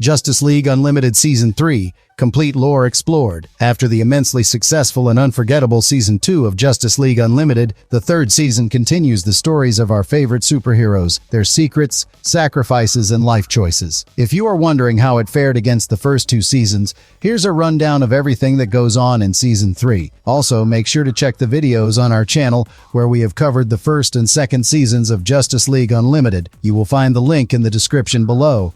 Justice League Unlimited Season 3, complete lore explored. After the immensely successful and unforgettable Season 2 of Justice League Unlimited, the third season continues the stories of our favorite superheroes, their secrets, sacrifices, and life choices. If you are wondering how it fared against the first two seasons, here's a rundown of everything that goes on in Season 3. Also, make sure to check the videos on our channel where we have covered the first and second seasons of Justice League Unlimited. You will find the link in the description below.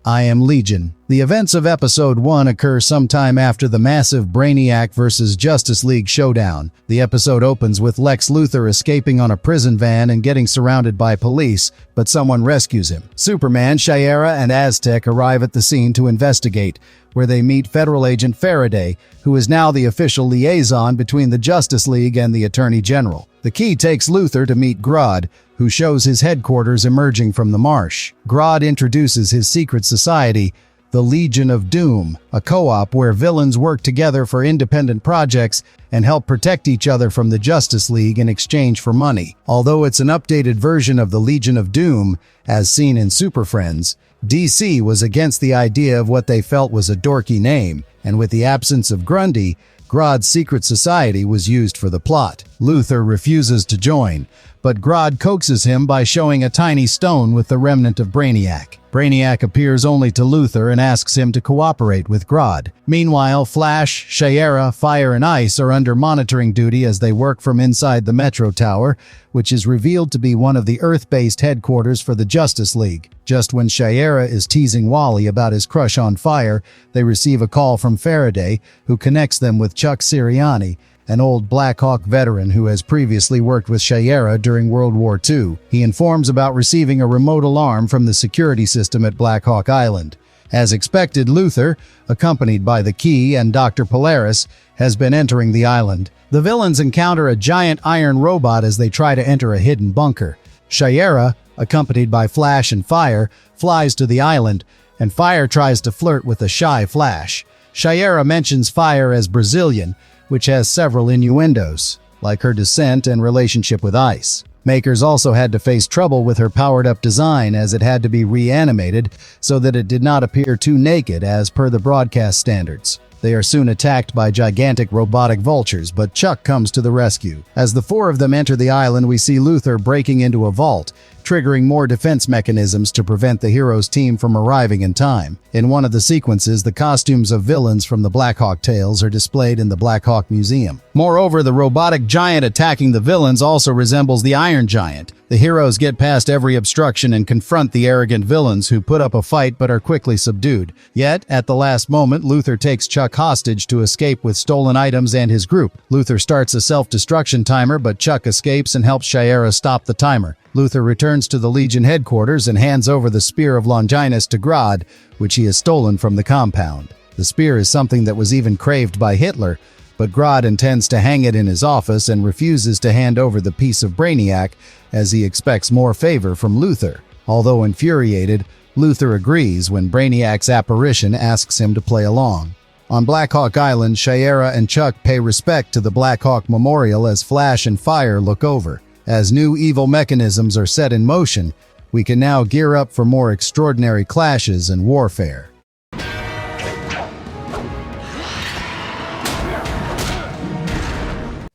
I Am Legion. The events of Episode 1 occur sometime after the massive Brainiac vs. Justice League showdown. The episode opens with Lex Luthor escaping on a prison van and getting surrounded by police, but someone rescues him. Superman, Shiera, and Aztec arrive at the scene to investigate, where they meet Federal Agent Faraday, who is now the official liaison between the Justice League and the Attorney General. The Key takes Luthor to meet Grodd, who shows his headquarters emerging from the marsh. Grodd introduces his secret society, the Legion of Doom, a co-op where villains work together for independent projects and help protect each other from the Justice League in exchange for money. Although it's an updated version of the Legion of Doom, as seen in Super Friends, DC was against the idea of what they felt was a dorky name, and with the absence of Grundy, Grodd's secret society was used for the plot. Luthor refuses to join, but Grodd coaxes him by showing a tiny stone with the remnant of Brainiac. Brainiac appears only to Luthor and asks him to cooperate with Grodd. Meanwhile, Flash, Shiera, Fire, and Ice are under monitoring duty as they work from inside the Metro Tower, which is revealed to be one of the Earth-based headquarters for the Justice League. Just when Shiera is teasing Wally about his crush on Fire, they receive a call from Faraday, who connects them with Chuck Sirianni, an old Black Hawk veteran who has previously worked with Shiera during World War II. He informs about receiving a remote alarm from the security system at Black Hawk Island. As expected, Luthor, accompanied by the Key and Dr. Polaris, has been entering the island. The villains encounter a giant iron robot as they try to enter a hidden bunker. Shiera, accompanied by Flash and Fire, flies to the island, and Fire tries to flirt with a shy Flash. Shiera mentions Fire as Brazilian, which has several innuendos, like her descent and relationship with Ice. Makers also had to face trouble with her powered-up design as it had to be reanimated so that it did not appear too naked as per the broadcast standards. They are soon attacked by gigantic robotic vultures, but Chuck comes to the rescue. As the four of them enter the island, we see Luthor breaking into a vault, triggering more defense mechanisms to prevent the heroes' team from arriving in time. In one of the sequences, the costumes of villains from the Black Hawk tales are displayed in the Black Hawk Museum. Moreover, the robotic giant attacking the villains also resembles the Iron Giant. The heroes get past every obstruction and confront the arrogant villains who put up a fight but are quickly subdued. Yet, at the last moment, Luthor takes Chuck hostage to escape with stolen items and his group. Luthor starts a self-destruction timer, but Chuck escapes and helps Shiera stop the timer. Luthor returns to the Legion headquarters and hands over the Spear of Longinus to Grodd, which he has stolen from the compound. The spear is something that was even craved by Hitler, but Grodd intends to hang it in his office and refuses to hand over the piece of Brainiac as he expects more favor from Luthor. Although infuriated, Luthor agrees when Brainiac's apparition asks him to play along. On Black Hawk Island, Shiera and Chuck pay respect to the Black Hawk Memorial as Flash and Fire look over. As new evil mechanisms are set in motion, we can now gear up for more extraordinary clashes and warfare.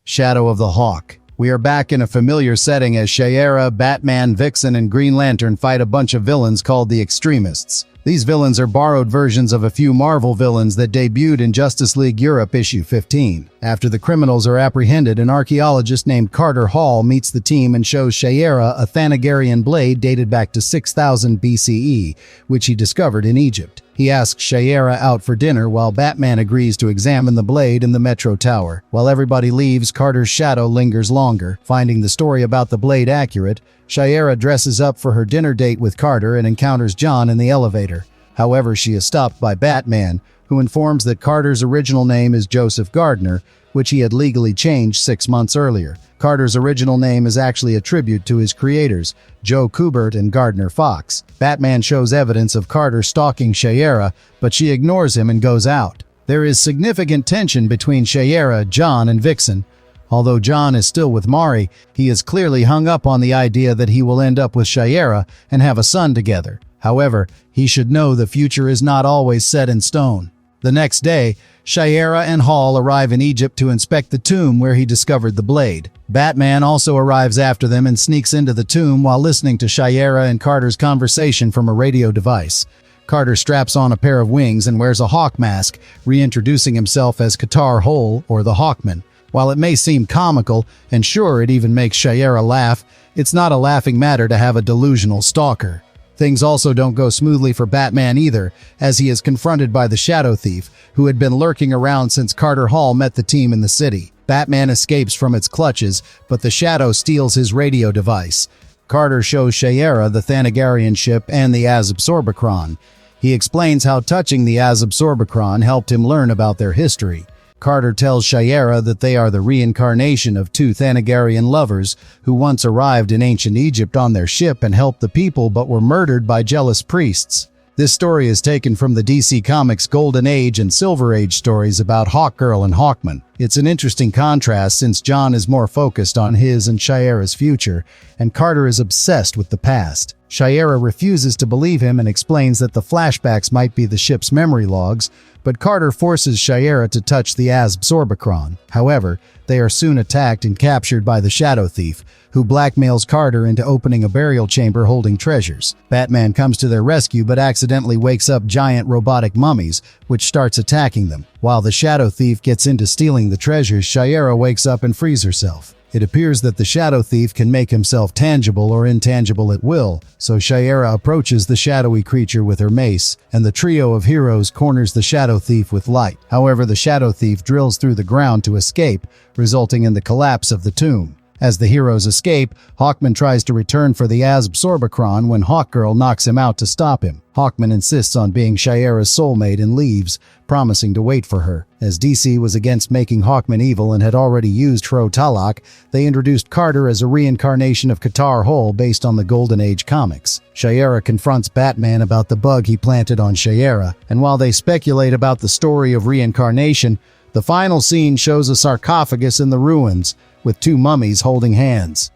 Shadow of the Hawk. We are back in a familiar setting as Shiera, Batman, Vixen, and Green Lantern fight a bunch of villains called the Extremists. These villains are borrowed versions of a few Marvel villains that debuted in Justice League Europe issue 15. After the criminals are apprehended, an archaeologist named Carter Hall meets the team and shows Shiera a Thanagarian blade dated back to 6000 BCE, which he discovered in Egypt. He asks Shiera out for dinner while Batman agrees to examine the blade in the Metro Tower. While everybody leaves, Carter's shadow lingers longer. Finding the story about the blade accurate, Shiera dresses up for her dinner date with Carter and encounters John in the elevator. However, she is stopped by Batman, who informs that Carter's original name is Joseph Gardner, which he had legally changed 6 months earlier. Carter's original name is actually a tribute to his creators, Joe Kubert and Gardner Fox. Batman shows evidence of Carter stalking Shiera, but she ignores him and goes out. There is significant tension between Shiera, John, and Vixen. Although John is still with Mari, he is clearly hung up on the idea that he will end up with Shiera and have a son together. However, he should know the future is not always set in stone. The next day, Shiera and Hall arrive in Egypt to inspect the tomb where he discovered the blade. Batman also arrives after them and sneaks into the tomb while listening to Shiera and Carter's conversation from a radio device. Carter straps on a pair of wings and wears a hawk mask, reintroducing himself as Qatar Hole, or the Hawkman. While it may seem comical, and sure, it even makes Shiera laugh, it's not a laughing matter to have a delusional stalker. Things also don't go smoothly for Batman either, as he is confronted by the Shadow Thief, who had been lurking around since Carter Hall met the team in the city. Batman escapes from its clutches, but the Shadow steals his radio device. Carter shows Shiera the Thanagarian ship and the Azabsorbicron. He explains how touching the Azabsorbicron helped him learn about their history. Carter tells Shiera that they are the reincarnation of two Thanagarian lovers who once arrived in ancient Egypt on their ship and helped the people but were murdered by jealous priests. This story is taken from the DC Comics Golden Age and Silver Age stories about Hawkgirl and Hawkman. It's an interesting contrast since John is more focused on his and Shiera's future, and Carter is obsessed with the past. Shiera refuses to believe him and explains that the flashbacks might be the ship's memory logs, but Carter forces Shiera to touch the Azabsorbicron. However, they are soon attacked and captured by the Shadow Thief, who blackmails Carter into opening a burial chamber holding treasures. Batman comes to their rescue but accidentally wakes up giant robotic mummies, which starts attacking them. While the Shadow Thief gets into stealing the treasures, Shiera wakes up and frees herself. It appears that the Shadow Thief can make himself tangible or intangible at will, so Shiera approaches the shadowy creature with her mace, and the trio of heroes corners the Shadow Thief with light. However, the Shadow Thief drills through the ground to escape, resulting in the collapse of the tomb. As the heroes escape, Hawkman tries to return for the Azabsorbicron when Hawkgirl knocks him out to stop him. Hawkman insists on being Shiera's soulmate and leaves, promising to wait for her. As DC was against making Hawkman evil and had already used Hro Talak, they introduced Carter as a reincarnation of Qatar Hole based on the Golden Age comics. Shiera confronts Batman about the bug he planted on Shiera, and while they speculate about the story of reincarnation, the final scene shows a sarcophagus in the ruins, with two mummies holding hands.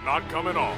Not coming off.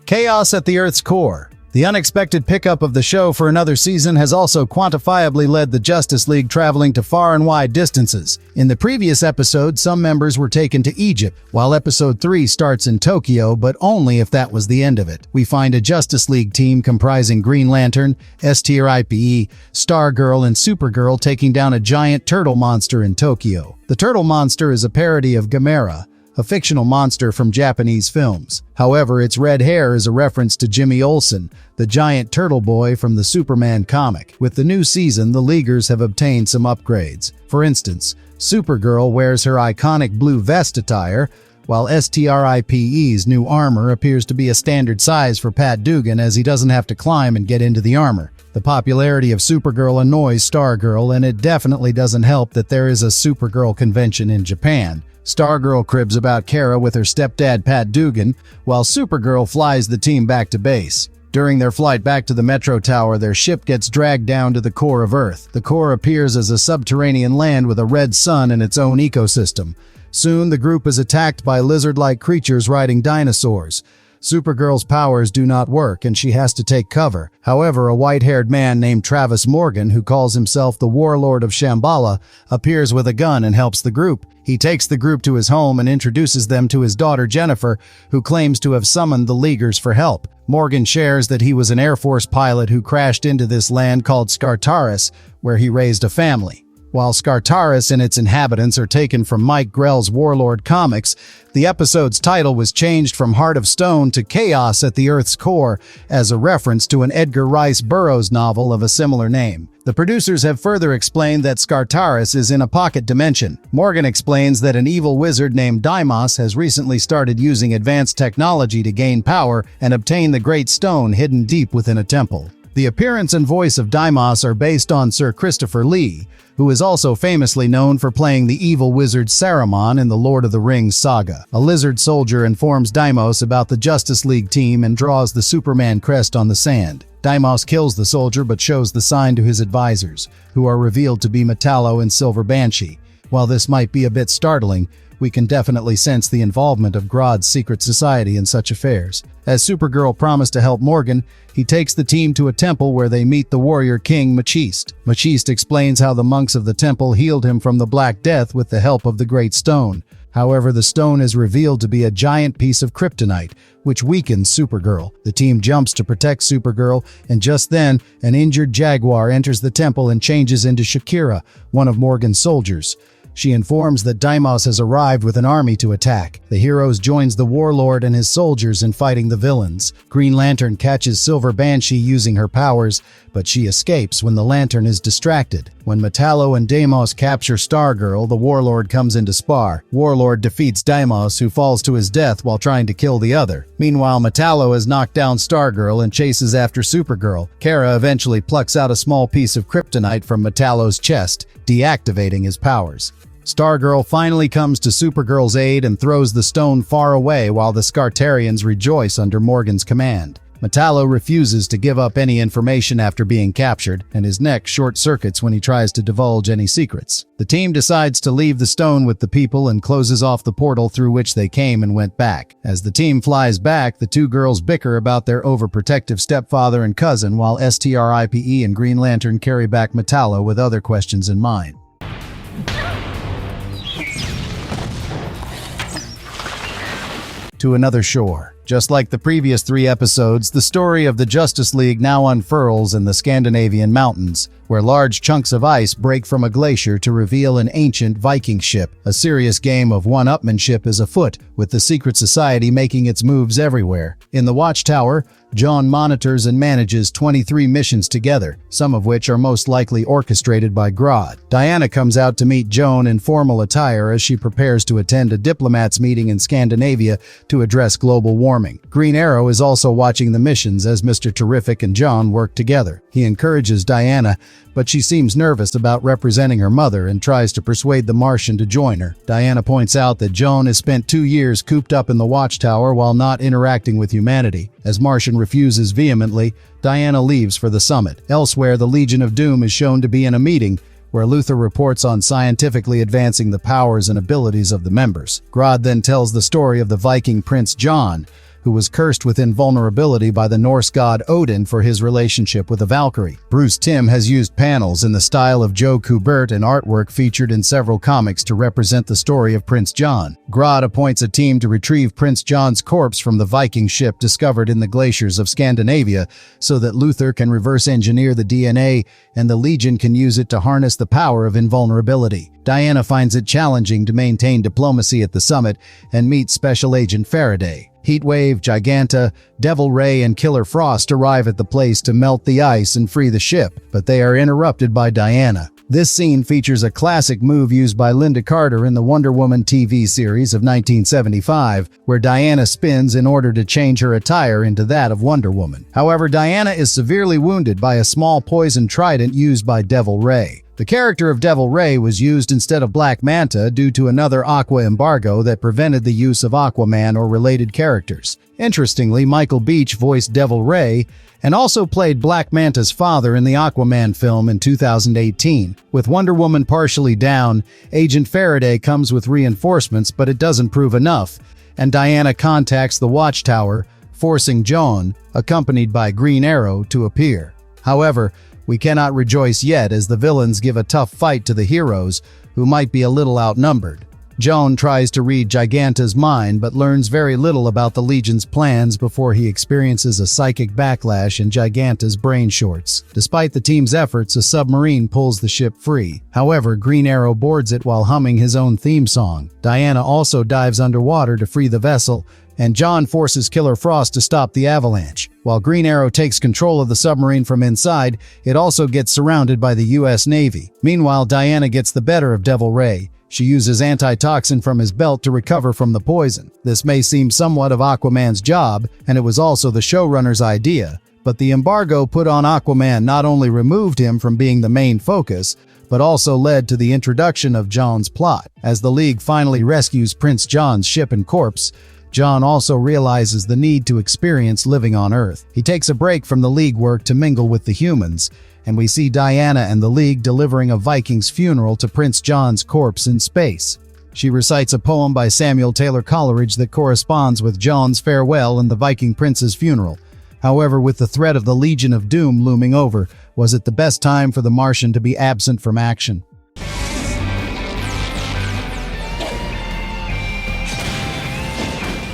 Chaos at the Earth's core. The unexpected pickup of the show for another season has also quantifiably led the Justice League traveling to far and wide distances. In the previous episode, some members were taken to Egypt, while episode 3 starts in Tokyo, but only if that was the end of it. We find a Justice League team comprising Green Lantern, S-Tier-IPE, Stargirl, and Supergirl taking down a giant turtle monster in Tokyo. The turtle monster is a parody of Gamera, a fictional monster from Japanese films. However, its red hair is a reference to Jimmy Olsen, the giant turtle boy from the Superman comic. With the new season, the Leaguers have obtained some upgrades. For instance, Supergirl wears her iconic blue vest attire, while STRIPE's new armor appears to be a standard size for Pat Dugan as he doesn't have to climb and get into the armor. The popularity of Supergirl annoys Stargirl, and it definitely doesn't help that there is a Supergirl convention in Japan. Stargirl cribs about Kara with her stepdad Pat Dugan, while Supergirl flies the team back to base. During their flight back to the Metro Tower, their ship gets dragged down to the core of Earth. The core appears as a subterranean land with a red sun and its own ecosystem. Soon, the group is attacked by lizard-like creatures riding dinosaurs. Supergirl's powers do not work, and she has to take cover. However, a white-haired man named Travis Morgan, who calls himself the Warlord of Shambhala, appears with a gun and helps the group. He takes the group to his home and introduces them to his daughter Jennifer, who claims to have summoned the Leaguers for help. Morgan shares that he was an Air Force pilot who crashed into this land called Skartaris, where he raised a family. While Skartaris and its inhabitants are taken from Mike Grell's Warlord comics, the episode's title was changed from Heart of Stone to Chaos at the Earth's Core as a reference to an Edgar Rice Burroughs novel of a similar name. The producers have further explained that Skartaris is in a pocket dimension. Morgan explains that an evil wizard named Deimos has recently started using advanced technology to gain power and obtain the Great Stone hidden deep within a temple. The appearance and voice of Deimos are based on Sir Christopher Lee, who is also famously known for playing the evil wizard Saruman in the Lord of the Rings saga. A lizard soldier informs Deimos about the Justice League team and draws the Superman crest on the sand. Deimos kills the soldier but shows the sign to his advisors, who are revealed to be Metallo and Silver Banshee. While this might be a bit startling, we can definitely sense the involvement of Grodd's secret society in such affairs. As Supergirl promised to help Morgan, he takes the team to a temple where they meet the warrior king Machiste. Machiste explains how the monks of the temple healed him from the Black Death with the help of the Great Stone. However, the stone is revealed to be a giant piece of kryptonite, which weakens Supergirl. The team jumps to protect Supergirl, and just then, an injured Jaguar enters the temple and changes into Shakira, one of Morgan's soldiers. She informs that Deimos has arrived with an army to attack. The heroes joins the warlord and his soldiers in fighting the villains. Green Lantern catches Silver Banshee using her powers, but she escapes when the Lantern is distracted. When Metallo and Deimos capture Stargirl, the warlord comes in to spar. Warlord defeats Deimos, who falls to his death while trying to kill the other. Meanwhile, Metallo has knocked down Stargirl and chases after Supergirl. Kara eventually plucks out a small piece of kryptonite from Metallo's chest, deactivating his powers. Stargirl finally comes to Supergirl's aid and throws the stone far away while the Scartarians rejoice under Morgan's command. Metallo refuses to give up any information after being captured, and his neck short-circuits when he tries to divulge any secrets. The team decides to leave the stone with the people and closes off the portal through which they came and went back. As the team flies back, the two girls bicker about their overprotective stepfather and cousin, while STRIPE and Green Lantern carry back Metallo with other questions in mind. To another shore. Just like the previous 3 episodes, the story of the Justice League now unfurls in the Scandinavian mountains, where large chunks of ice break from a glacier to reveal an ancient Viking ship. A serious game of one-upmanship is afoot, with the secret society making its moves everywhere. In the Watchtower, John monitors and manages 23 missions together, some of which are most likely orchestrated by Grodd. Diana comes out to meet Joan in formal attire as she prepares to attend a diplomats' meeting in Scandinavia to address global warming. Green Arrow is also watching the missions as Mr. Terrific and John work together. He encourages Diana, but she seems nervous about representing her mother and tries to persuade the Martian to join her. Diana points out that Joan has spent 2 years cooped up in the Watchtower while not interacting with humanity. As Martian refuses vehemently, Diana leaves for the summit. Elsewhere, the Legion of Doom is shown to be in a meeting where Luthor reports on scientifically advancing the powers and abilities of the members. Grodd then tells the story of the Viking Prince John, who was cursed with invulnerability by the Norse god Odin for his relationship with a Valkyrie. Bruce Timm has used panels in the style of Joe Kubert and artwork featured in several comics to represent the story of Prince John. Grodd appoints a team to retrieve Prince John's corpse from the Viking ship discovered in the glaciers of Scandinavia so that Luthor can reverse engineer the DNA and the Legion can use it to harness the power of invulnerability. Diana finds it challenging to maintain diplomacy at the summit and meets Special Agent Faraday. Heatwave, Giganta, Devil Ray, and Killer Frost arrive at the place to melt the ice and free the ship, but they are interrupted by Diana. This scene features a classic move used by Linda Carter in the Wonder Woman TV series of 1975, where Diana spins in order to change her attire into that of Wonder Woman. However, Diana is severely wounded by a small poison trident used by Devil Ray. The character of Devil Ray was used instead of Black Manta due to another Aqua embargo that prevented the use of Aquaman or related characters. Interestingly, Michael Beach voiced Devil Ray and also played Black Manta's father in the Aquaman film in 2018. With Wonder Woman partially down, Agent Faraday comes with reinforcements, but it doesn't prove enough, and Diana contacts the Watchtower, forcing Joan, accompanied by Green Arrow, to appear. However, we cannot rejoice yet as the villains give a tough fight to the heroes, who might be a little outnumbered. Joan tries to read Giganta's mind but learns very little about the Legion's plans before he experiences a psychic backlash and Giganta's brain shorts. Despite the team's efforts, a submarine pulls the ship free. However, Green Arrow boards it while humming his own theme song. Diana also dives underwater to free the vessel, and John forces Killer Frost to stop the avalanche. While Green Arrow takes control of the submarine from inside, it also gets surrounded by the U.S. Navy. Meanwhile, Diana gets the better of Devil Ray. She uses antitoxin from his belt to recover from the poison. This may seem somewhat of Aquaman's job, and it was also the showrunner's idea, but the embargo put on Aquaman not only removed him from being the main focus, but also led to the introduction of John's plot. As the League finally rescues Prince John's ship and corpse, John also realizes the need to experience living on Earth. He takes a break from the League work to mingle with the humans, and we see Diana and the League delivering a Viking's funeral to Prince John's corpse in space. She recites a poem by Samuel Taylor Coleridge that corresponds with John's farewell and the Viking prince's funeral. However, with the threat of the Legion of Doom looming over, was it the best time for the Martian to be absent from action?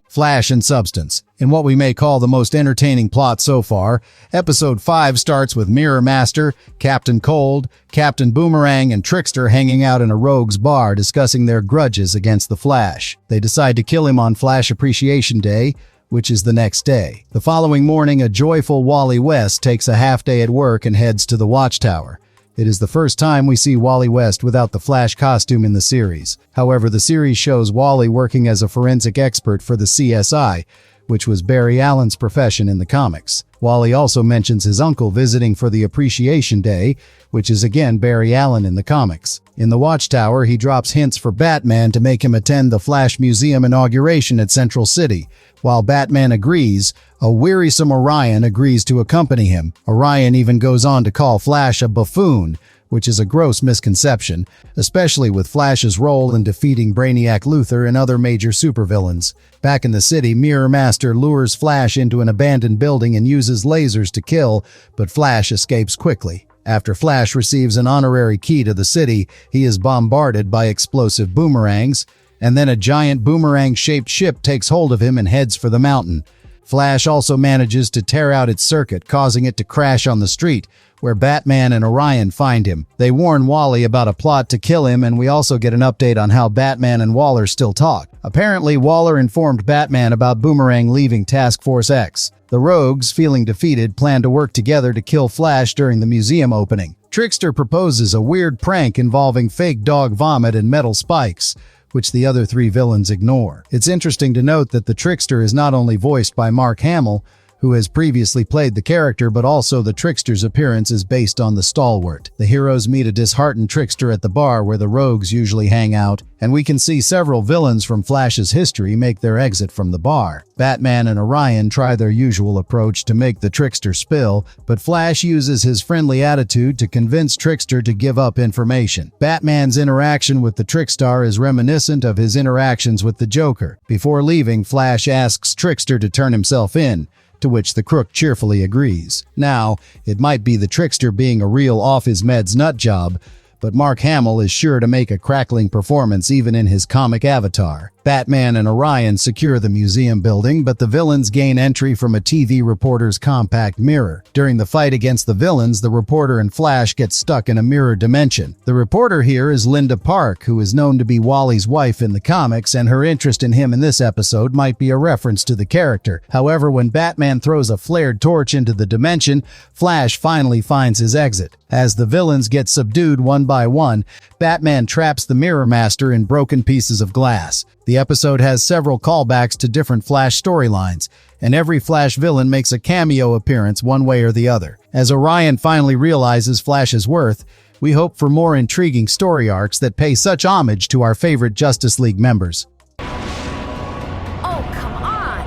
Flash and substance. In what we may call the most entertaining plot so far, Episode 5 starts with Mirror Master, Captain Cold, Captain Boomerang, and Trickster hanging out in a rogue's bar discussing their grudges against the Flash. They decide to kill him on Flash Appreciation Day, which is the next day. The following morning, a joyful Wally West takes a half day at work and heads to the Watchtower. It is the first time we see Wally West without the Flash costume in the series. However, the series shows Wally working as a forensic expert for the CSI, which was Barry Allen's profession in the comics. Wally also mentions his uncle visiting for the Appreciation Day, which is again Barry Allen in the comics. In the Watchtower, he drops hints for Batman to make him attend the Flash Museum inauguration at Central City. While Batman agrees, a wearisome Orion agrees to accompany him. Orion even goes on to call Flash a buffoon, which is a gross misconception, especially with Flash's role in defeating Brainiac Luthor and other major supervillains. Back in the city, Mirror Master lures Flash into an abandoned building and uses lasers to kill, but Flash escapes quickly. After Flash receives an honorary key to the city, he is bombarded by explosive boomerangs, and then a giant boomerang-shaped ship takes hold of him and heads for the mountain. Flash also manages to tear out its circuit, causing it to crash on the street, where Batman and Orion find him. They warn Wally about a plot to kill him, and we also get an update on how Batman and Waller still talk. Apparently, Waller informed Batman about Boomerang leaving Task Force X. The Rogues, feeling defeated, plan to work together to kill Flash during the museum opening. Trickster proposes a weird prank involving fake dog vomit and metal spikes, which the other three villains ignore. It's interesting to note that the Trickster is not only voiced by Mark Hamill, who has previously played the character, but also the Trickster's appearance is based on the Stalwart. The heroes meet a disheartened Trickster at the bar where the Rogues usually hang out, and we can see several villains from Flash's history make their exit from the bar. Batman and Orion try their usual approach to make the Trickster spill, but Flash uses his friendly attitude to convince Trickster to give up information. Batman's interaction with the Trickstar is reminiscent of his interactions with the Joker. Before leaving, Flash asks Trickster to turn himself in, to which the crook cheerfully agrees. Now, it might be the Trickster being a real off-his-meds nut job, but Mark Hamill is sure to make a crackling performance even in his comic avatar. Batman and Orion secure the museum building, but the villains gain entry from a TV reporter's compact mirror. During the fight against the villains, the reporter and Flash get stuck in a mirror dimension. The reporter here is Linda Park, who is known to be Wally's wife in the comics, and her interest in him in this episode might be a reference to the character. However, when Batman throws a flared torch into the dimension, Flash finally finds his exit. As the villains get subdued one by one, Batman traps the Mirror Master in broken pieces of glass. The episode has several callbacks to different Flash storylines, and every Flash villain makes a cameo appearance one way or the other. As Orion finally realizes Flash's worth, we hope for more intriguing story arcs that pay such homage to our favorite Justice League members. Oh, come on!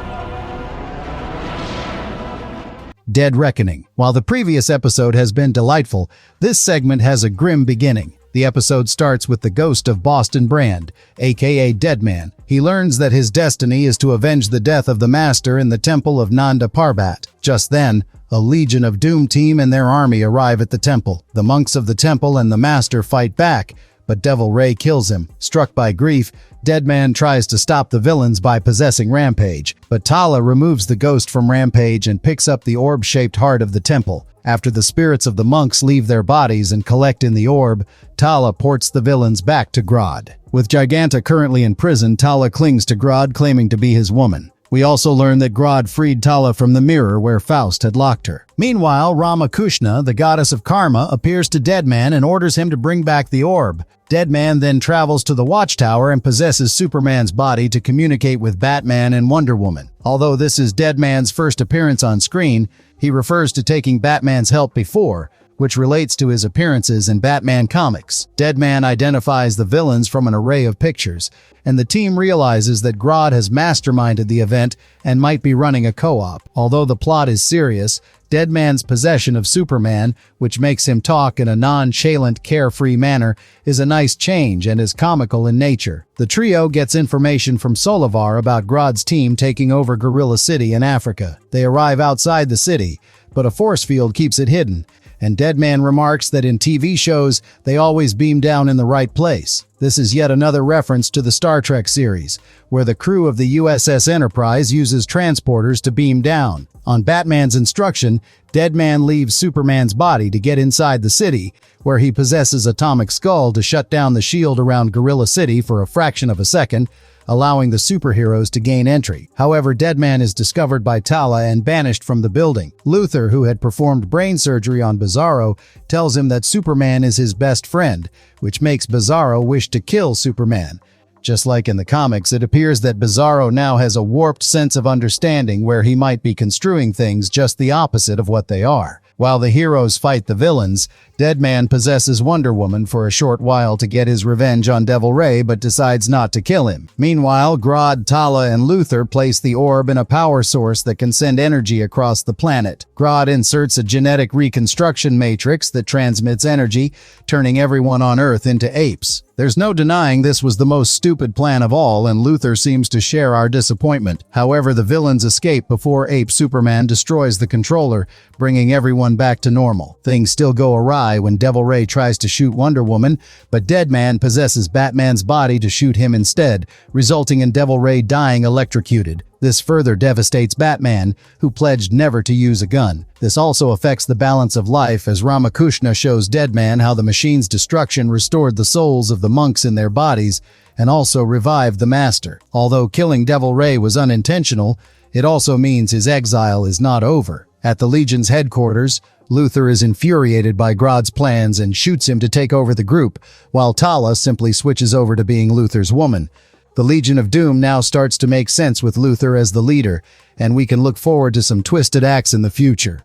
Dead Reckoning. While the previous episode has been delightful, this segment has a grim beginning. The episode starts with the ghost of Boston Brand, aka Deadman. He learns that his destiny is to avenge the death of the Master in the temple of Nanda Parbat. Just then, a Legion of Doom team and their army arrive at the temple. The monks of the temple and the Master fight back, but Devil Ray kills him. Struck by grief, Deadman tries to stop the villains by possessing Rampage, but Tala removes the ghost from Rampage and picks up the orb-shaped heart of the temple. After the spirits of the monks leave their bodies and collect in the orb, Tala ports the villains back to Grodd. With Giganta currently in prison, Tala clings to Grodd, claiming to be his woman. We also learn that Grodd freed Tala from the mirror where Faust had locked her. Meanwhile, Ramakushna, the goddess of karma, appears to Deadman and orders him to bring back the orb. Deadman then travels to the Watchtower and possesses Superman's body to communicate with Batman and Wonder Woman. Although this is Deadman's first appearance on screen, he refers to taking Batman's help before, which relates to his appearances in Batman comics. Deadman identifies the villains from an array of pictures, and the team realizes that Grodd has masterminded the event and might be running a co-op. Although the plot is serious, Deadman's possession of Superman, which makes him talk in a nonchalant, carefree manner, is a nice change and is comical in nature. The trio gets information from Solivar about Grodd's team taking over Gorilla City in Africa. They arrive outside the city, but a force field keeps it hidden, and Deadman remarks that in TV shows, they always beam down in the right place. This is yet another reference to the Star Trek series, where the crew of the USS Enterprise uses transporters to beam down. On Batman's instruction, Deadman leaves Superman's body to get inside the city, where he possesses Atomic Skull to shut down the shield around Gorilla City for a fraction of a second, allowing the superheroes to gain entry. However, Deadman is discovered by Tala and banished from the building. Luthor, who had performed brain surgery on Bizarro, tells him that Superman is his best friend, which makes Bizarro wish to kill Superman. Just like in the comics, it appears that Bizarro now has a warped sense of understanding where he might be construing things just the opposite of what they are. While the heroes fight the villains, Deadman possesses Wonder Woman for a short while to get his revenge on Devil Ray but decides not to kill him. Meanwhile, Grodd, Tala, and Luthor place the orb in a power source that can send energy across the planet. Grodd inserts a genetic reconstruction matrix that transmits energy, turning everyone on Earth into apes. There's no denying this was the most stupid plan of all, and Luthor seems to share our disappointment. However, the villains escape before Ape Superman destroys the controller, bringing everyone back to normal. Things still go awry when Devil Ray tries to shoot Wonder Woman, but Deadman possesses Batman's body to shoot him instead, resulting in Devil Ray dying electrocuted. This further devastates Batman, who pledged never to use a gun. This also affects the balance of life, as Ramakrishna shows Deadman how the machine's destruction restored the souls of the monks in their bodies and also revived the Master. Although killing Devil Ray was unintentional, it also means his exile is not over. At the Legion's headquarters, Luthor is infuriated by Grodd's plans and shoots him to take over the group, while Tala simply switches over to being Luthor's woman. The Legion of Doom now starts to make sense with Luthor as the leader, and we can look forward to some twisted acts in the future.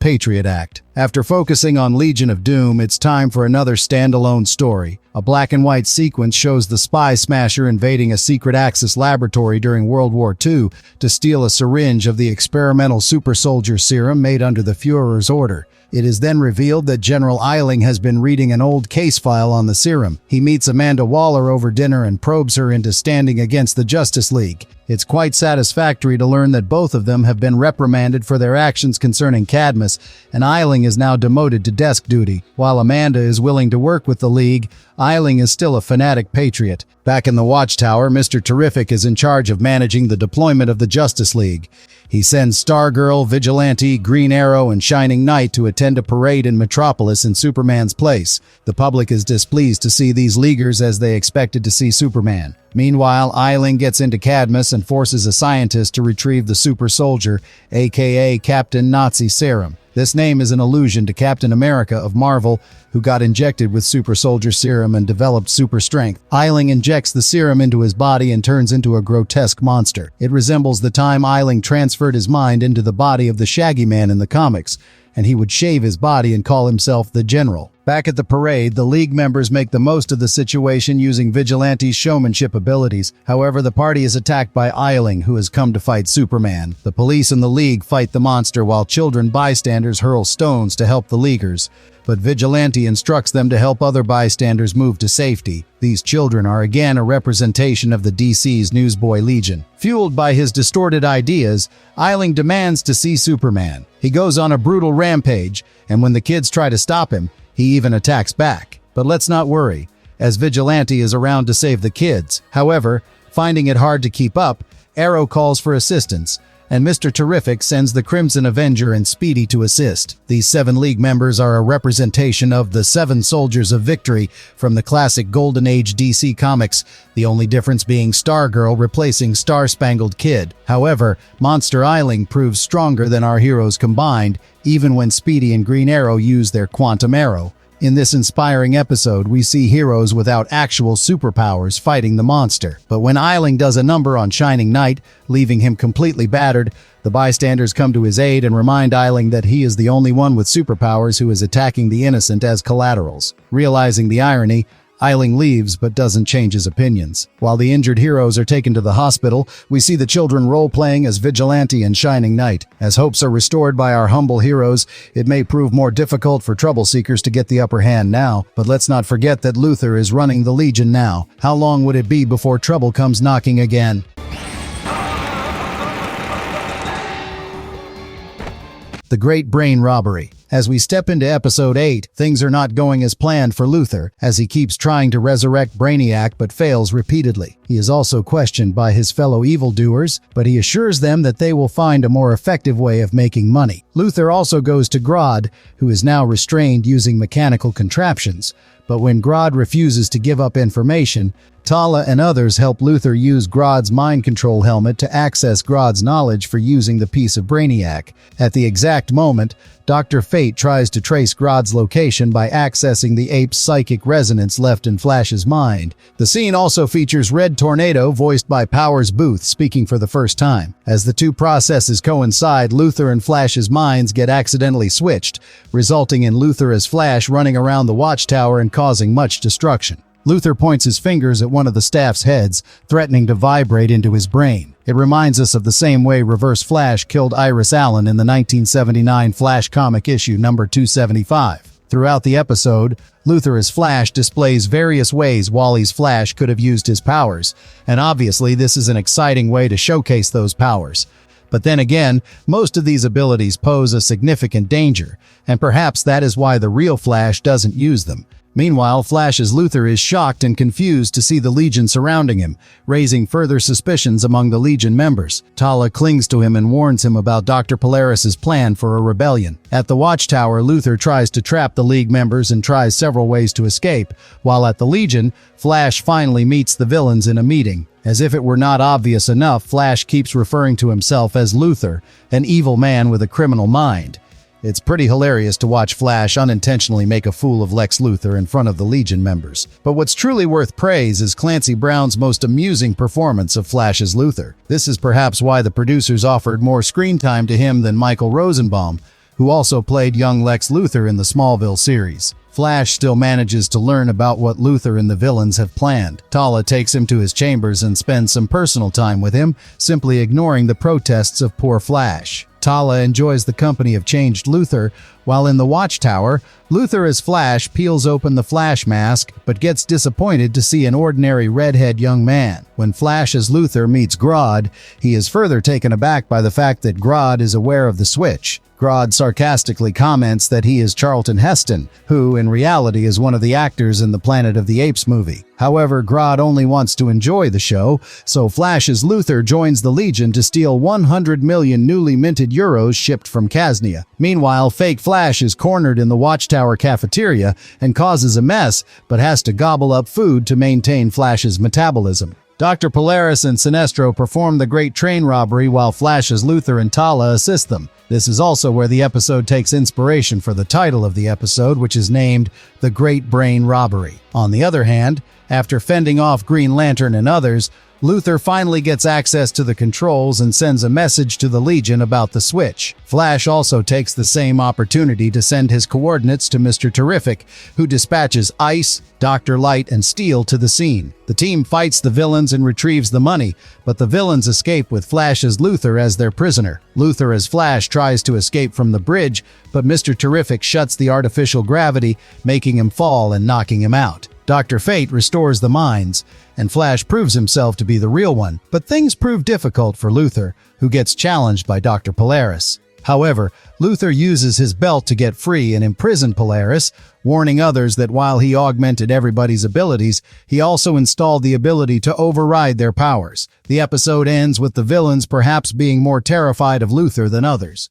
Patriot Act. After focusing on Legion of Doom, it's time for another standalone story. A black and white sequence shows the Spy Smasher invading a secret Axis laboratory during World War II to steal a syringe of the experimental super soldier serum made under the Führer's order. It is then revealed that General Eiling has been reading an old case file on the serum. He meets Amanda Waller over dinner and probes her into standing against the Justice League. It's quite satisfactory to learn that both of them have been reprimanded for their actions concerning Cadmus, and Eiling is now demoted to desk duty. While Amanda is willing to work with the League, Eiling is still a fanatic patriot. Back in the Watchtower, Mr. Terrific is in charge of managing the deployment of the Justice League. He sends Stargirl, Vigilante, Green Arrow, and Shining Knight to attend a parade in Metropolis in Superman's place. The public is displeased to see these Leaguers as they expected to see Superman. Meanwhile, Eiling gets into Cadmus and forces a scientist to retrieve the super soldier, aka Captain Nazi Serum. This name is an allusion to Captain America of Marvel, who got injected with super soldier serum and developed super strength. Eiling injects the serum into his body and turns into a grotesque monster. It resembles the time Eiling transferred his mind into the body of the Shaggy Man in the comics, and he would shave his body and call himself the General. Back at the parade, the League members make the most of the situation using Vigilante's showmanship abilities. However, the party is attacked by Eiling, who has come to fight Superman. The police and the League fight the monster while children bystanders hurl stones to help the Leaguers. But Vigilante instructs them to help other bystanders move to safety. These children are again a representation of the DC's Newsboy Legion. Fueled by his distorted ideas, Eiling demands to see Superman. He goes on a brutal rampage, and when the kids try to stop him, he even attacks back. But let's not worry, as Vigilante is around to save the kids. However, finding it hard to keep up, Arrow calls for assistance, and Mr. Terrific sends the Crimson Avenger and Speedy to assist. These 7 League members are a representation of the 7 Soldiers of Victory from the classic Golden Age DC comics, the only difference being Stargirl replacing Star-Spangled Kid. However, Monster Eiling proves stronger than our heroes combined, even when Speedy and Green Arrow use their Quantum Arrow. In this inspiring episode, we see heroes without actual superpowers fighting the monster. But when Eiling does a number on Shining Knight, leaving him completely battered, the bystanders come to his aid and remind Eiling that he is the only one with superpowers who is attacking the innocent as collaterals. Realizing the irony, Eiling leaves but doesn't change his opinions. While the injured heroes are taken to the hospital, we see the children role-playing as Vigilante and Shining Knight. As hopes are restored by our humble heroes, it may prove more difficult for trouble seekers to get the upper hand now, but let's not forget that Luthor is running the Legion now. How long would it be before trouble comes knocking again? The Great Brain Robbery. As we step into Episode 8, things are not going as planned for Luthor, as he keeps trying to resurrect Brainiac but fails repeatedly. He is also questioned by his fellow evildoers, but he assures them that they will find a more effective way of making money. Luthor also goes to Grodd, who is now restrained using mechanical contraptions, but when Grodd refuses to give up information, Tala and others help Luthor use Grodd's mind control helmet to access Grodd's knowledge for using the piece of Brainiac. At the exact moment, Dr. Fate tries to trace Grodd's location by accessing the ape's psychic resonance left in Flash's mind. The scene also features Red Tornado, voiced by Powers Booth, speaking for the first time. As the two processes coincide, Luthor and Flash's minds get accidentally switched, resulting in Luthor as Flash running around the Watchtower and causing much destruction. Luthor points his fingers at one of the staff's heads, threatening to vibrate into his brain. It reminds us of the same way Reverse Flash killed Iris Allen in the 1979 Flash comic issue number 275. Throughout the episode, Luthor as Flash displays various ways Wally's Flash could have used his powers, and obviously this is an exciting way to showcase those powers. But then again, most of these abilities pose a significant danger, and perhaps that is why the real Flash doesn't use them. Meanwhile, Flash as Luthor is shocked and confused to see the Legion surrounding him, raising further suspicions among the Legion members. Tala clings to him and warns him about Dr. Polaris's plan for a rebellion. At the Watchtower, Luthor tries to trap the League members and tries several ways to escape, while at the Legion, Flash finally meets the villains in a meeting. As if it were not obvious enough, Flash keeps referring to himself as Luthor, an evil man with a criminal mind. It's pretty hilarious to watch Flash unintentionally make a fool of Lex Luthor in front of the Legion members. But what's truly worth praise is Clancy Brown's most amusing performance of Flash as Luthor. This is perhaps why the producers offered more screen time to him than Michael Rosenbaum, who also played young Lex Luthor in the Smallville series. Flash still manages to learn about what Luthor and the villains have planned. Tala takes him to his chambers and spends some personal time with him, simply ignoring the protests of poor Flash. Tala enjoys the company of changed Luthor, while in the Watchtower, Luthor as Flash peels open the Flash mask but gets disappointed to see an ordinary redhead young man. When Flash as Luthor meets Grodd, he is further taken aback by the fact that Grodd is aware of the switch. Grodd sarcastically comments that he is Charlton Heston, who in reality is one of the actors in the Planet of the Apes movie. However, Grodd only wants to enjoy the show, so Flash as Luthor joins the Legion to steal 100 million newly minted euros shipped from Casnia. Meanwhile, fake Flash is cornered in the Watchtower cafeteria and causes a mess, but has to gobble up food to maintain Flash's metabolism. Dr. Polaris and Sinestro perform the Great Train Robbery while Flash as Luthor and Tala assist them. This is also where the episode takes inspiration for the title of the episode, which is named The Great Brain Robbery. On the other hand, after fending off Green Lantern and others, Luthor finally gets access to the controls and sends a message to the Legion about the switch. Flash also takes the same opportunity to send his coordinates to Mr. Terrific, who dispatches Ice, Dr. Light, and Steel to the scene. The team fights the villains and retrieves the money, but the villains escape with Flash as Luthor as their prisoner. Luthor as Flash tries to escape from the bridge, but Mr. Terrific shuts the artificial gravity, making him fall and knocking him out. Dr. Fate restores the minds, and Flash proves himself to be the real one, but things prove difficult for Luthor, who gets challenged by Dr. Polaris. However, Luthor uses his belt to get free and imprison Polaris, warning others that while he augmented everybody's abilities, he also installed the ability to override their powers. The episode ends with the villains perhaps being more terrified of Luthor than others.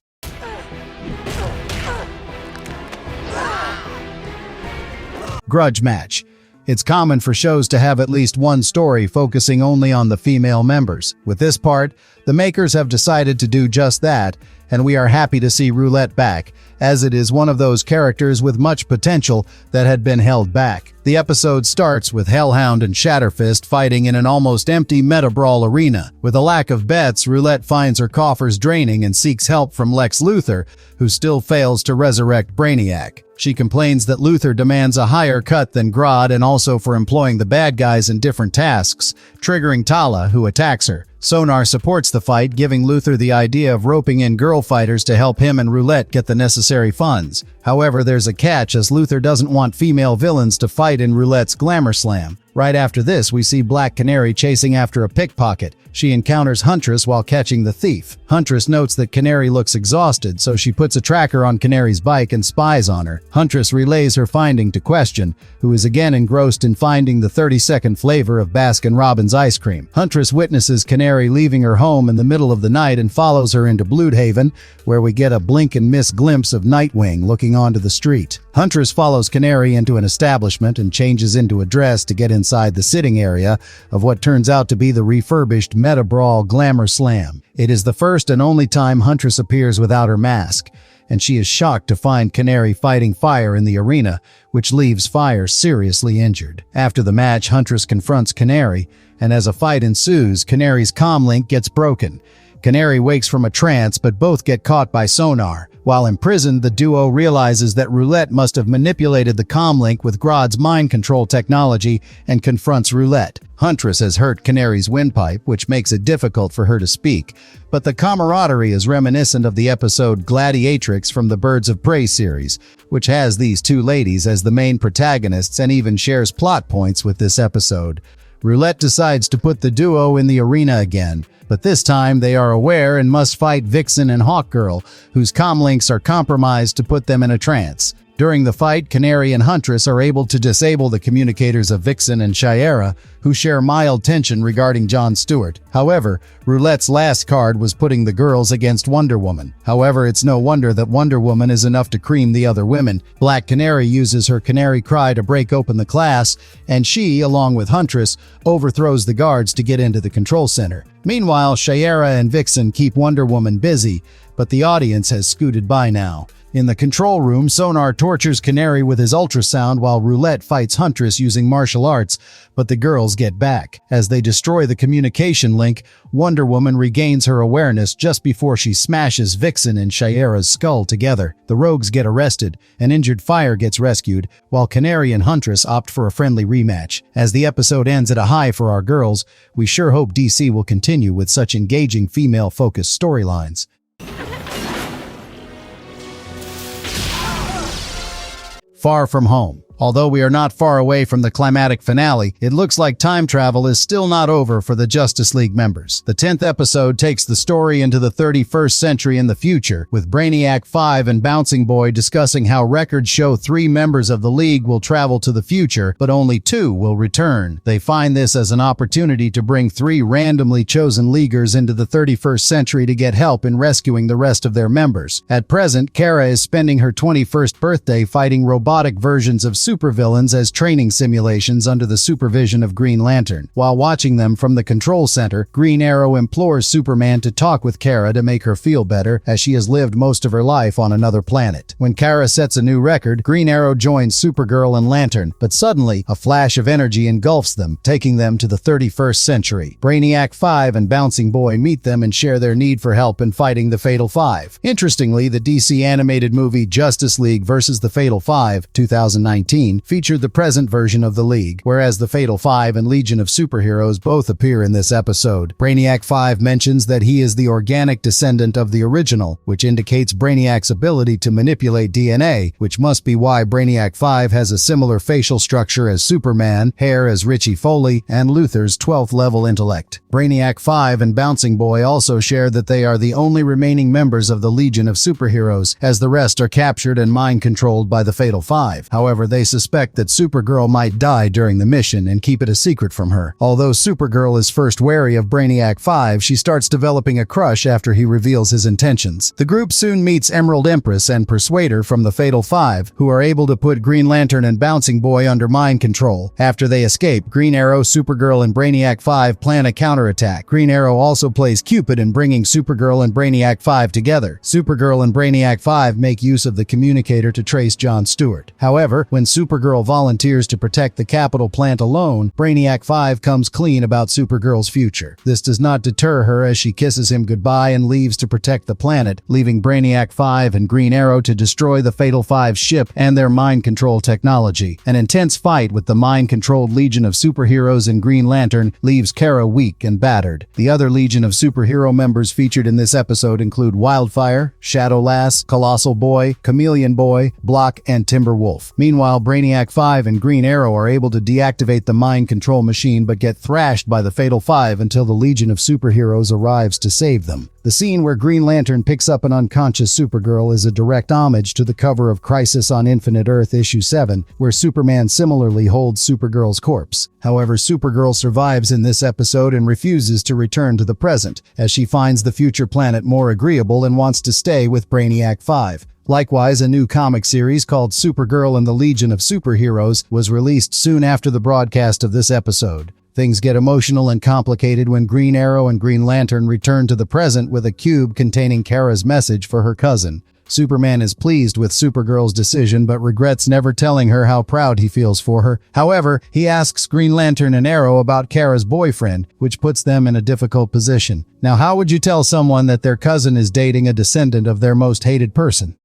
Grudge Match. It's common for shows to have at least one story focusing only on the female members. With this part, the makers have decided to do just that, and we are happy to see Roulette back, as it is one of those characters with much potential that had been held back. The episode starts with Hellhound and Shatterfist fighting in an almost empty meta brawl arena. With a lack of bets, Roulette finds her coffers draining and seeks help from Lex Luthor, who still fails to resurrect Brainiac. She complains that Luthor demands a higher cut than Grodd and also for employing the bad guys in different tasks, triggering Tala, who attacks her. Sonar supports the fight, giving Luthor the idea of roping in girl fighters to help him and Roulette get the necessary funds. However, there's a catch, as Luthor doesn't want female villains to fight in Roulette's Glamour Slam. Right after this, we see Black Canary chasing after a pickpocket. She encounters Huntress while catching the thief. Huntress notes that Canary looks exhausted, so she puts a tracker on Canary's bike and spies on her. Huntress relays her finding to Question, who is again engrossed in finding the 30-second flavor of Baskin-Robbins ice cream. Huntress witnesses Canary leaving her home in the middle of the night and follows her into Bloodhaven, where we get a blink-and-miss glimpse of Nightwing looking onto the street. Huntress follows Canary into an establishment and changes into a dress to get inside the sitting area of what turns out to be the refurbished Meta Brawl Glamour Slam. It is the first and only time Huntress appears without her mask, and she is shocked to find Canary fighting Fire in the arena, which leaves Fire seriously injured. After the match, Huntress confronts Canary, and as a fight ensues, Canary's comlink gets broken. Canary wakes from a trance, but both get caught by Sonar. While imprisoned, the duo realizes that Roulette must have manipulated the comlink with Grodd's mind control technology and confronts Roulette. Huntress has hurt Canary's windpipe, which makes it difficult for her to speak, but the camaraderie is reminiscent of the episode Gladiatrix from the Birds of Prey series, which has these two ladies as the main protagonists and even shares plot points with this episode. Roulette decides to put the duo in the arena again, but this time they are aware and must fight Vixen and Hawkgirl, whose comlinks are compromised to put them in a trance. During the fight, Canary and Huntress are able to disable the communicators of Vixen and Shiera, who share mild tension regarding Jon Stewart. However, Roulette's last card was putting the girls against Wonder Woman. However, it's no wonder that Wonder Woman is enough to cream the other women. Black Canary uses her canary cry to break open the class, and she, along with Huntress, overthrows the guards to get into the control center. Meanwhile, Shiera and Vixen keep Wonder Woman busy, but the audience has scooted by now. In the control room, Sonar tortures Canary with his ultrasound while Roulette fights Huntress using martial arts, but the girls get back. As they destroy the communication link, Wonder Woman regains her awareness just before she smashes Vixen and Shiera's skull together. The rogues get arrested, an injured Fire gets rescued, while Canary and Huntress opt for a friendly rematch. As the episode ends at a high for our girls, we sure hope DC will continue with such engaging female-focused storylines. Far From Home. Although we are not far away from the climatic finale, it looks like time travel is still not over for the Justice League members. The 10th episode takes the story into the 31st century in the future, with Brainiac 5 and Bouncing Boy discussing how records show 3 members of the League will travel to the future, but only 2 will return. They find this as an opportunity to bring 3 randomly chosen Leaguers into the 31st century to get help in rescuing the rest of their members. At present, Kara is spending her 21st birthday fighting robotic versions of supervillains as training simulations under the supervision of Green Lantern. While watching them from the control center, Green Arrow implores Superman to talk with Kara to make her feel better, as she has lived most of her life on another planet. When Kara sets a new record, Green Arrow joins Supergirl and Lantern, but suddenly, a flash of energy engulfs them, taking them to the 31st century. Brainiac 5 and Bouncing Boy meet them and share their need for help in fighting the Fatal Five. Interestingly, the DC animated movie Justice League vs. the Fatal Five, 2019, featured the present version of the League, whereas the Fatal Five and Legion of Superheroes both appear in this episode. Brainiac 5 mentions that he is the organic descendant of the original, which indicates Brainiac's ability to manipulate DNA, which must be why Brainiac 5 has a similar facial structure as Superman, hair as Richie Foley, and Luthor's 12th level intellect. Brainiac 5 and Bouncing Boy also share that they are the only remaining members of the Legion of Superheroes, as the rest are captured and mind-controlled by the Fatal Five. However, they they suspect that Supergirl might die during the mission and keep it a secret from her. Although Supergirl is first wary of Brainiac 5, she starts developing a crush after he reveals his intentions. The group soon meets Emerald Empress and Persuader from the Fatal Five, who are able to put Green Lantern and Bouncing Boy under mind control. After they escape, Green Arrow, Supergirl, and Brainiac 5 plan a counterattack. Green Arrow also plays Cupid in bringing Supergirl and Brainiac 5 together. Supergirl and Brainiac 5 make use of the communicator to trace John Stewart. However, when Supergirl volunteers to protect the Capitol plant alone, Brainiac 5 comes clean about Supergirl's future. This does not deter her as she kisses him goodbye and leaves to protect the planet, leaving Brainiac 5 and Green Arrow to destroy the Fatal Five ship and their mind control technology. An intense fight with the mind-controlled Legion of Superheroes and Green Lantern leaves Kara weak and battered. The other Legion of Superhero members featured in this episode include Wildfire, Shadow Lass, Colossal Boy, Chameleon Boy, Block, and Timberwolf. Meanwhile, Brainiac 5 and Green Arrow are able to deactivate the mind control machine but get thrashed by the Fatal Five until the Legion of Superheroes arrives to save them. The scene where Green Lantern picks up an unconscious Supergirl is a direct homage to the cover of Crisis on Infinite Earth issue 7, where Superman similarly holds Supergirl's corpse. However, Supergirl survives in this episode and refuses to return to the present, as she finds the future planet more agreeable and wants to stay with Brainiac 5. Likewise, a new comic series called Supergirl and the Legion of Superheroes was released soon after the broadcast of this episode. Things get emotional and complicated when Green Arrow and Green Lantern return to the present with a cube containing Kara's message for her cousin. Superman is pleased with Supergirl's decision but regrets never telling her how proud he feels for her. However, he asks Green Lantern and Arrow about Kara's boyfriend, which puts them in a difficult position. Now, how would you tell someone that their cousin is dating a descendant of their most hated person?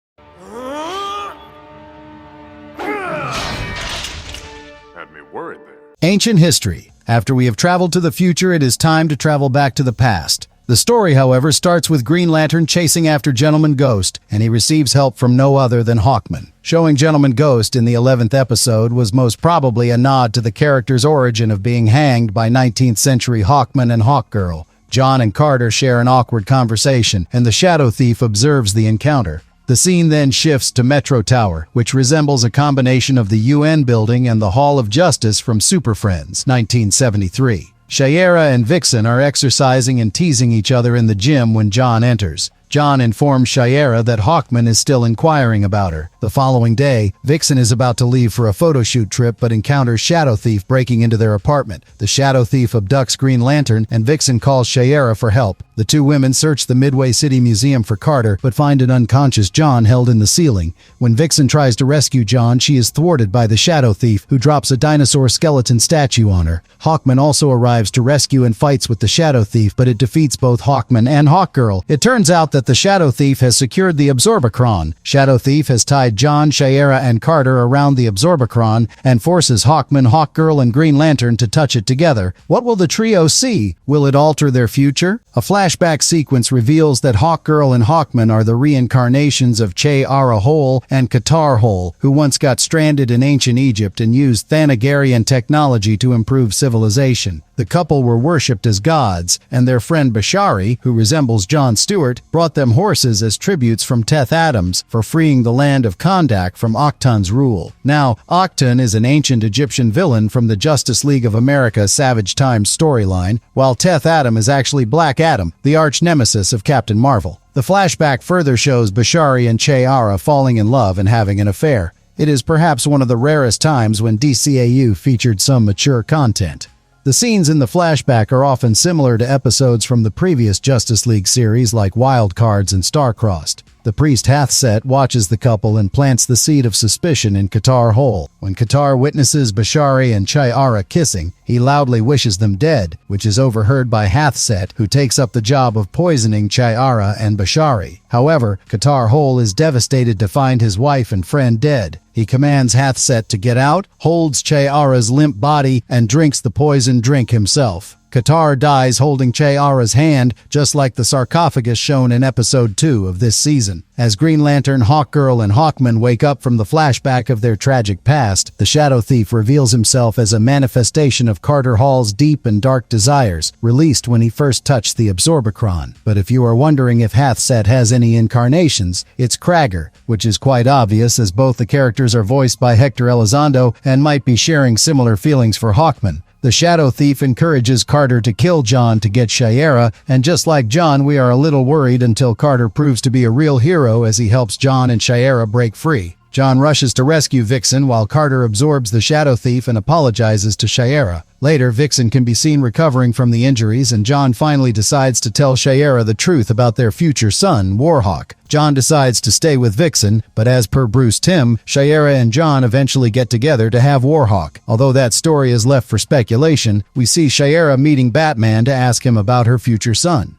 Had me worried there. Ancient history. After we have traveled to the future, it is time to travel back to the past. The story, however, starts with Green Lantern chasing after Gentleman Ghost, and he receives help from no other than Hawkman. Showing Gentleman Ghost in the 11th episode was most probably a nod to the character's origin of being hanged by 19th century Hawkman and Hawkgirl. John and Carter share an awkward conversation, and the Shadow Thief observes the encounter. The scene then shifts to Metro Tower, which resembles a combination of the UN building and the Hall of Justice from Super Friends, 1973. Shiera and Vixen are exercising and teasing each other in the gym when John enters. John informs Shiera that Hawkman is still inquiring about her. The following day, Vixen is about to leave for a photo shoot trip but encounters Shadow Thief breaking into their apartment. The Shadow Thief abducts Green Lantern and Vixen calls Shiera for help. The two women search the Midway City Museum for Carter but find an unconscious John held in the ceiling. When Vixen tries to rescue John, she is thwarted by the Shadow Thief, who drops a dinosaur skeleton statue on her. Hawkman also arrives to rescue and fights with the Shadow Thief, but it defeats both Hawkman and Hawkgirl. It turns out that the Shadow Thief has secured the Absorbicron. Shadow Thief has tied John, Shiera, and Carter around the Absorbicron and forces Hawkman, Hawkgirl, and Green Lantern to touch it together. What will the trio see? Will it alter their future? A flashback sequence reveals that Hawkgirl and Hawkman are the reincarnations of Che-Ara Hole and Qatar Hole, who once got stranded in ancient Egypt and used Thanagarian technology to improve civilization. The couple were worshipped as gods, and their friend Bashari, who resembles John Stewart, brought them horses as tributes from Teth Adams for freeing the land of Kondak from Octan's rule. Now, Octan is an ancient Egyptian villain from the Justice League of America Savage Times storyline, while Teth Adam is actually Black Adam, the arch-nemesis of Captain Marvel. The flashback further shows Bashari and Che-Ara falling in love and having an affair. It is perhaps one of the rarest times when DCAU featured some mature content. The scenes in the flashback are often similar to episodes from the previous Justice League series like Wild Cards and Starcrossed. The priest Hathset watches the couple and plants the seed of suspicion in Qatar Hole. When Qatar witnesses Bashari and Che-Ara kissing, he loudly wishes them dead, which is overheard by Hathset, who takes up the job of poisoning Che-Ara and Bashari. However, Qatar Hole is devastated to find his wife and friend dead. He commands Hathset to get out, holds Che-Ara's limp body, and drinks the poisoned drink himself. Qatar dies holding Chayara's hand, just like the sarcophagus shown in episode 2 of this season. As Green Lantern, Hawkgirl, and Hawkman wake up from the flashback of their tragic past, the Shadow Thief reveals himself as a manifestation of Carter Hall's deep and dark desires, released when he first touched the Absorbicron. But if you are wondering if Hathset has any incarnations, it's Kragger, which is quite obvious as both the characters are voiced by Hector Elizondo and might be sharing similar feelings for Hawkman. The Shadow Thief encourages Carter to kill John to get Chayara, and just like John, we are a little worried until Carter proves to be a real hero as he helps John and Chayara break free. John rushes to rescue Vixen while Carter absorbs the Shadow Thief and apologizes to Chayara. Later, Vixen can be seen recovering from the injuries, and John finally decides to tell Chayara the truth about their future son, Warhawk. John decides to stay with Vixen, but as per Bruce Timm, Chayara and John eventually get together to have Warhawk. Although that story is left for speculation, we see Chayara meeting Batman to ask him about her future son.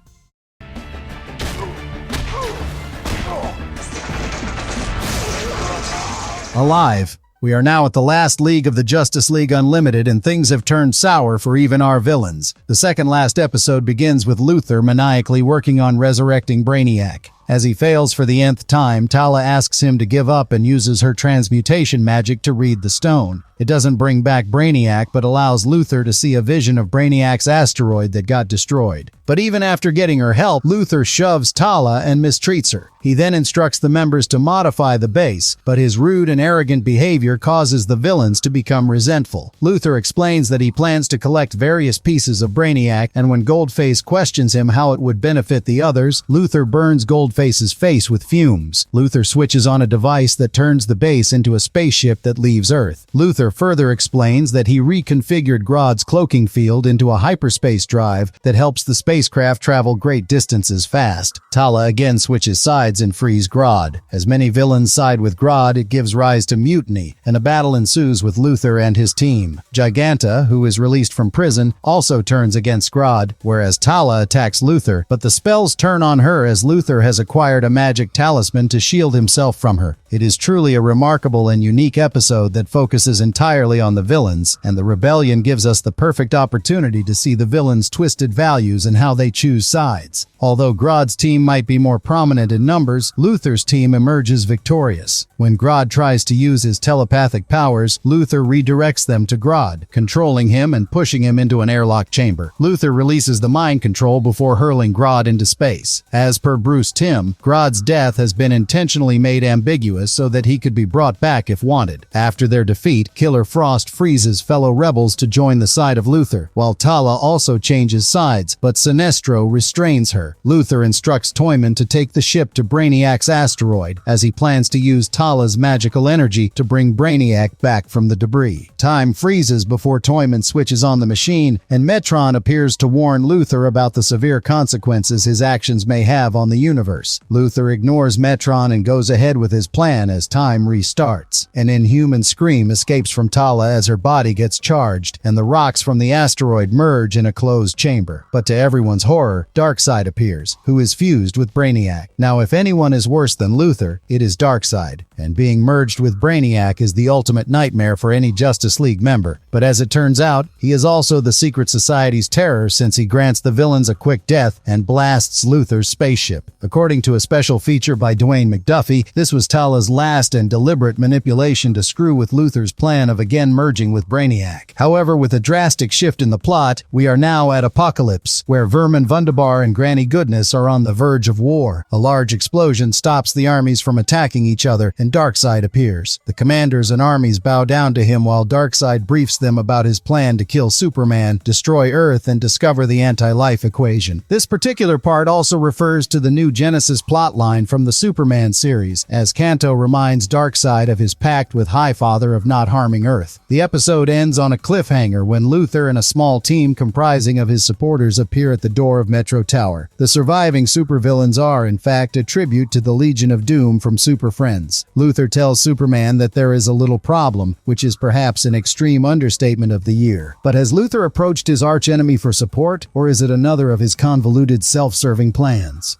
Alive. We are now at the last league of the Justice League Unlimited, and things have turned sour for even our villains. The second last episode begins with Luthor maniacally working on resurrecting Brainiac. As he fails for the nth time, Tala asks him to give up and uses her transmutation magic to read the stone. It doesn't bring back Brainiac, but allows Luthor to see a vision of Brainiac's asteroid that got destroyed. But even after getting her help, Luthor shoves Tala and mistreats her. He then instructs the members to modify the base, but his rude and arrogant behavior causes the villains to become resentful. Luthor explains that he plans to collect various pieces of Brainiac, and when Goldface questions him how it would benefit the others, Luthor burns Goldface's face with fumes. Luthor switches on a device that turns the base into a spaceship that leaves Earth. Luthor further explains that he reconfigured Grodd's cloaking field into a hyperspace drive that helps the spacecraft travel great distances fast. Tala again switches sides and frees Grodd. As many villains side with Grodd, it gives rise to mutiny, and a battle ensues with Luthor and his team. Giganta, who is released from prison, also turns against Grodd, whereas Tala attacks Luthor, but the spells turn on her as Luthor has acquired a magic talisman to shield himself from her. It is truly a remarkable and unique episode that focuses entirely on the villains, and the rebellion gives us the perfect opportunity to see the villains' twisted values and how they choose sides. Although Grodd's team might be more prominent in numbers, Luthor's team emerges victorious. When Grodd tries to use his telepathic powers, Luthor redirects them to Grodd, controlling him and pushing him into an airlock chamber. Luthor releases the mind control before hurling Grodd into space. As per Bruce Timm, Grodd's death has been intentionally made ambiguous so that he could be brought back if wanted. After their defeat, Killer Frost freezes fellow rebels to join the side of Luthor, while Tala also changes sides, but Sinestro restrains her. Luthor instructs Toyman to take the ship to Brainiac's asteroid, as he plans to use Tala's magical energy to bring Brainiac back from the debris. Time freezes before Toyman switches on the machine, and Metron appears to warn Luthor about the severe consequences his actions may have on the universe. Luthor ignores Metron and goes ahead with his plan as time restarts. An inhuman scream escapes from Tala as her body gets charged, and the rocks from the asteroid merge in a closed chamber. But to everyone's horror, Darkseid appears, who is fused with Brainiac. Now, if anyone is worse than Luthor, it is Darkseid, and being merged with Brainiac is the ultimate nightmare for any Justice League member. But as it turns out, he is also the Secret Society's terror, since he grants the villains a quick death and blasts Luthor's spaceship. According to a special feature by Dwayne McDuffie, this was Tala's last and deliberate manipulation to screw with Luthor's plan of again merging with Brainiac. However, with a drastic shift in the plot, we are now at Apocalypse, where Vermin Wunderbar and Granny Goodness are on the verge of war. A large explosion stops the armies from attacking each other, and Darkseid appears. The commanders and armies bow down to him while Darkseid briefs them about his plan to kill Superman, destroy Earth, and discover the anti-life equation. This particular part also refers to the new Genesis plotline from the Superman series, as Kanto reminds Darkseid of his pact with Highfather of not harming Earth. The episode ends on a cliffhanger when Luthor and a small team comprising of his supporters appear at the door of Metro Tower. The surviving supervillains are, in fact, a tribute to the Legion of Doom from Super Friends. Luthor tells Superman that there is a little problem, which is perhaps an extreme understatement of the year. But has Luthor approached his archenemy for support, or is it another of his convoluted self-serving plans?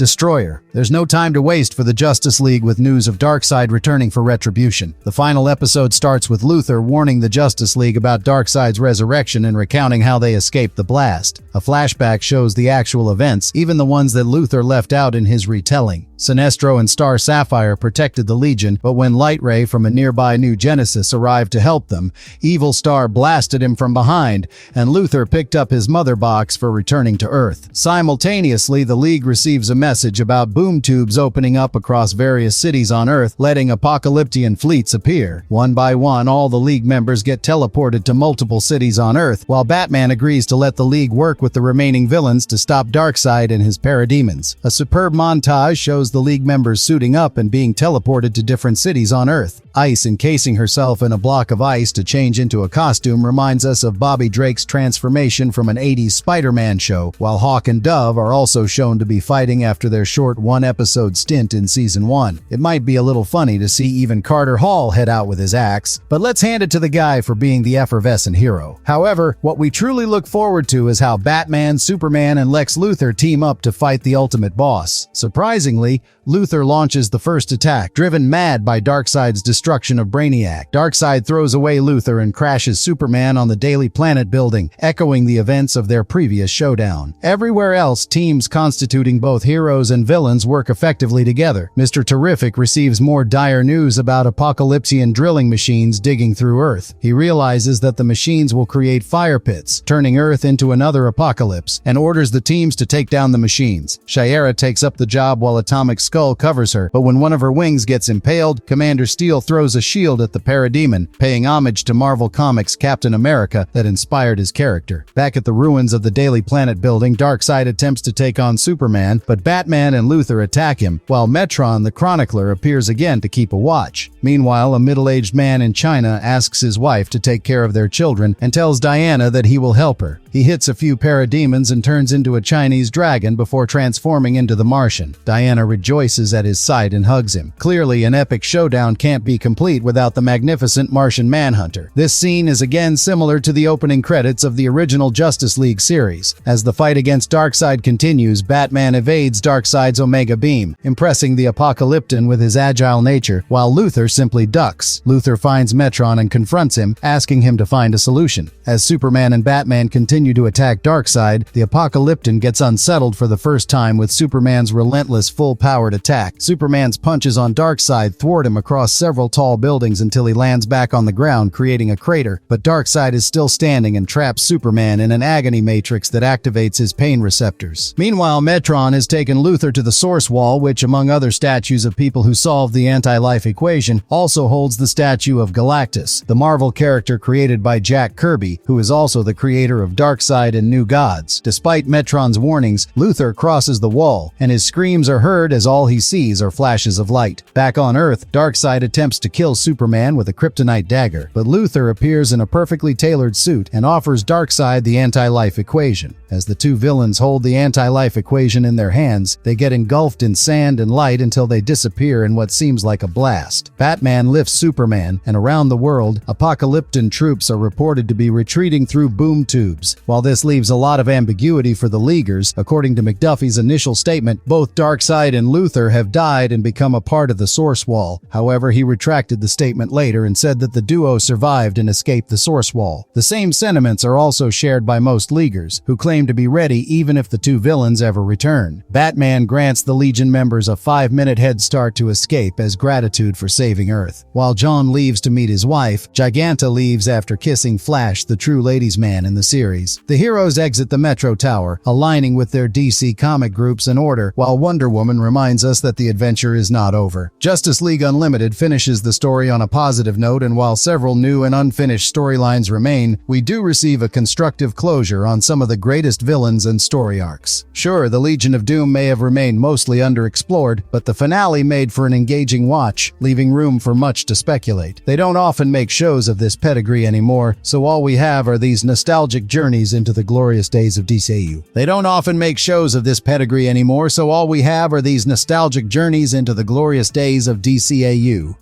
Destroyer. There's no time to waste for the Justice League with news of Darkseid returning for Retribution. The final episode starts with Luthor warning the Justice League about Darkseid's resurrection and recounting how they escaped the blast. A flashback shows the actual events, even the ones that Luthor left out in his retelling. Sinestro and Star Sapphire protected the Legion, but when Lightray from a nearby New Genesis arrived to help them, Evil Star blasted him from behind, and Luthor picked up his mother box for returning to Earth. Simultaneously, the League receives a message about boom tubes opening up across various cities on Earth, letting apocalyptian fleets appear. One by one, all the League members get teleported to multiple cities on Earth, while Batman agrees to let the League work with the remaining villains to stop Darkseid and his parademons. A superb montage shows the League members suiting up and being teleported to different cities on Earth. Ice encasing herself in a block of ice to change into a costume reminds us of Bobby Drake's transformation from an 80s Spider-Man show, while Hawk and Dove are also shown to be fighting after their short one-episode stint in Season 1. It might be a little funny to see even Carter Hall head out with his axe, but let's hand it to the guy for being the effervescent hero. However, what we truly look forward to is how Batman, Superman, and Lex Luthor team up to fight the ultimate boss. Surprisingly, Luthor launches the first attack, driven mad by Darkseid's destruction of Brainiac. Darkseid throws away Luthor and crashes Superman on the Daily Planet building, echoing the events of their previous showdown. Everywhere else, teams constituting both heroes and villains work effectively together. Mr. Terrific receives more dire news about apocalyptian drilling machines digging through Earth. He realizes that the machines will create fire pits, turning Earth into another apocalypse, and orders the teams to take down the machines. Shiera takes up the job while Atomic Skull covers her, but when one of her wings gets impaled, Commander Steel throws a shield at the parademon, paying homage to Marvel Comics' Captain America that inspired his character. Back at the ruins of the Daily Planet building, Darkseid attempts to take on Superman, but Batman and Luthor attack him, while Metron the Chronicler appears again to keep a watch. Meanwhile, a middle-aged man in China asks his wife to take care of their children and tells Diana that he will help her. He hits a few parademons and turns into a Chinese dragon before transforming into the Martian. Diana rejoices at his sight and hugs him. Clearly, an epic showdown can't be complete without the magnificent Martian Manhunter. This scene is again similar to the opening credits of the original Justice League series. As the fight against Darkseid continues, Batman evades Darkseid's Omega Beam, impressing the Apocalypton with his agile nature, while Luthor simply ducks. Luthor finds Metron and confronts him, asking him to find a solution. As Superman and Batman continue to attack Darkseid, the Apocalypton gets unsettled for the first time with Superman's relentless full-powered attack. Superman's punches on Darkseid thwart him across several tall buildings until he lands back on the ground, creating a crater. But Darkseid is still standing and traps Superman in an agony matrix that activates his pain receptors. Meanwhile, Metron has taken Luthor to the Source Wall, which, among other statues of people who solved the anti-life equation, also holds the statue of Galactus, the Marvel character created by Jack Kirby, who is also the creator of Darkseid and New Gods. Despite Metron's warnings, Luthor crosses the wall, and his screams are heard as all he sees are flashes of light. Back on Earth, Darkseid attempts to kill Superman with a kryptonite dagger, but Luthor appears in a perfectly tailored suit and offers Darkseid the anti-life equation. As the two villains hold the anti-life equation in their hands, they get engulfed in sand and light until they disappear in what seems like a blast. Batman lifts Superman, and around the world, Apocalypton troops are reported to be retreating through boom tubes. While this leaves a lot of ambiguity for the Leaguers, according to McDuffie's initial statement, both Darkseid and Luthor have died and become a part of the Source Wall. However, he retracted the statement later and said that the duo survived and escaped the Source Wall. The same sentiments are also shared by most Leaguers, who claim to be ready even if the two villains ever return. Batman grants the Legion members a 5-minute head start to escape as gratitude for saving Earth. While John leaves to meet his wife, Giganta leaves after kissing Flash, the true ladies' man in the series. The heroes exit the Metro Tower, aligning with their DC comic groups in order, while Wonder Woman reminds us that the adventure is not over. Justice League Unlimited finishes the story on a positive note, and while several new and unfinished storylines remain, we do receive a constructive closure on some of the greatest villains and story arcs. Sure, the Legion of Doom may have remained mostly underexplored, but the finale made for an engaging watch, leaving room for much to speculate. They don't often make shows of this pedigree anymore, so all we have are these nostalgic journeys into the glorious days of DCAU. They don't often make shows of this pedigree anymore, so all we have are these nostalgic journeys into the glorious days of DCAU.